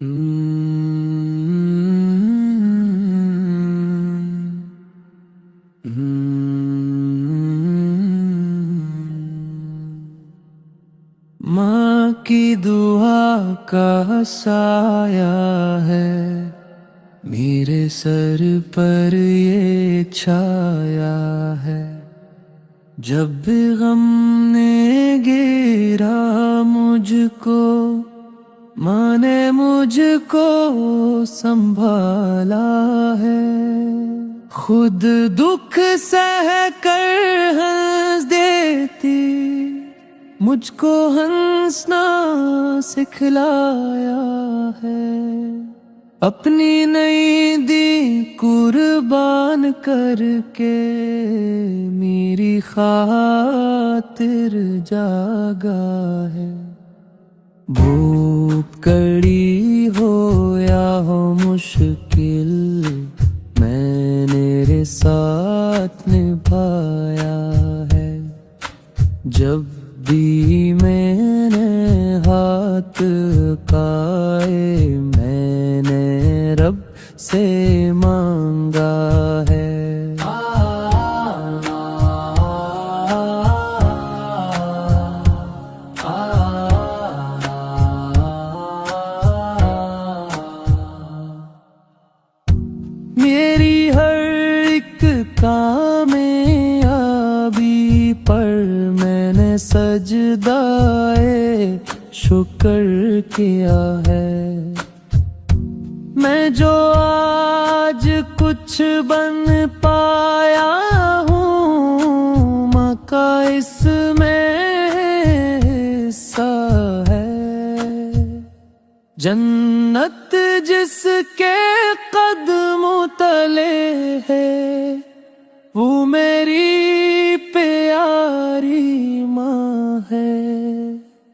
ماں کی دعا کا سایہ ہے میرے سر پر یہ چھایا ہے، جب بھی غم نے گھیرا مجھ کو ماں نے مجھ کو سنبھالا ہے، خود دکھ سہ کر ہنس دیتی مجھ کو ہنسنا سکھلایا ہے، اپنی نہیں دی قربان کر کے میری خاطر جاگا ہے، بھوک کڑی ہو یا ہو مشکل میں میرے ساتھ نبھایا ہے، جب بھی میں نے ہاتھ کائے میں نے رب سے مانگا ہے، میری ہر ایک کامیابی پر میں نے سجدائے شکر کیا ہے، میں جو آج کچھ بن پایا ہوں ماں کا اس میں حصہ ہے، جنت جس کے قدموں تلے ہے وہ میری پیاری ماں ہے،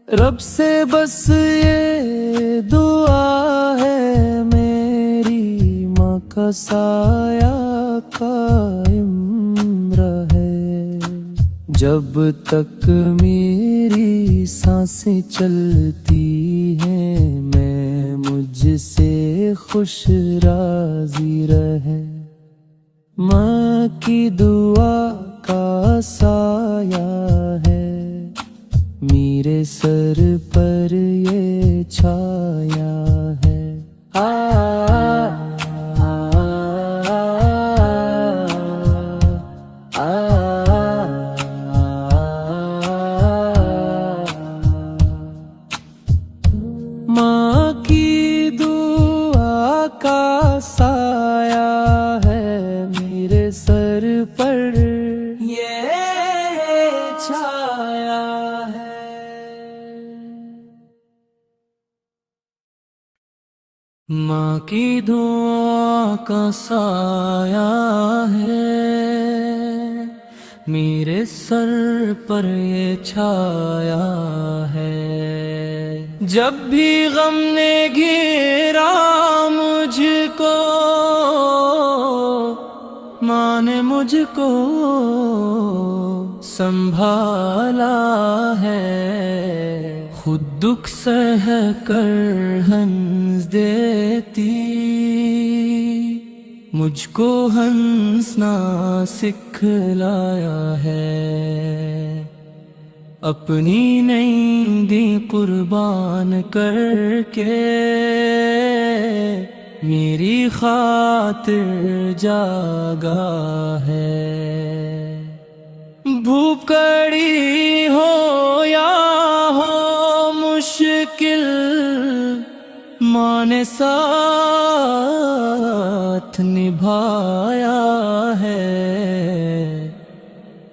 رب سے بس یہ دعا ہے میری ماں کا سایہ قائم رہے، جب تک میری سانسیں چلتی ہیں میں مجھ سے خوش راضی رہے، ماں کی دعا کا سایہ ہے میرے سر پر یہ چھایا ہے، ماں کی دعا کا سایہ ہے میرے سر پر یہ چھایا ہے، ماں کی دعا کا سایہ ہے میرے سر پر یہ چھایا ہے، جب بھی غم نے گھیرا مجھ کو ماں نے مجھ کو سنبھالا ہے، خود دکھ سہ کر ہنس دیتی مجھ کو ہنسنا سکھلایا ہے، اپنی نہیں دی قربان کر کے میری خاطر جاگا ہے، بھوکڑی ہو یا ہو مشکل ماں نے ساتھ نبھایا ہے،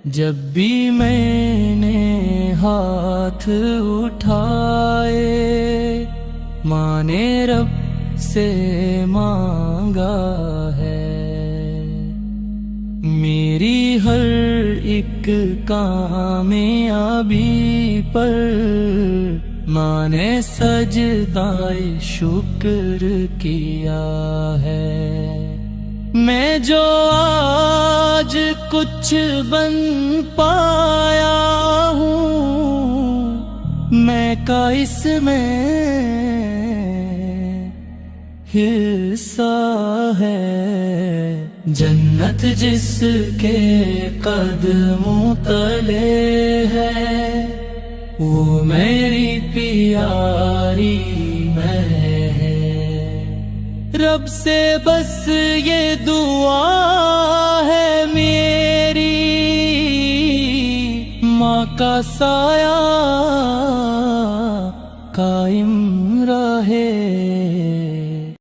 جب بھی میں نے ہاتھ اٹھائے ماں نے رب سے مانگا ہے، میری ہر ایک کامیابی پر ماں نے سجدائے شکر کیا ہے، میں جو آج کچھ بن پایا ہوں میں کا اس میں حصہ ہے، جنت جس کے قدموں تلے ہے، وہ میری پیاری میں ہے۔ رب سے بس یہ دعا ہے میری، ماں کا سایہ قائم رہے۔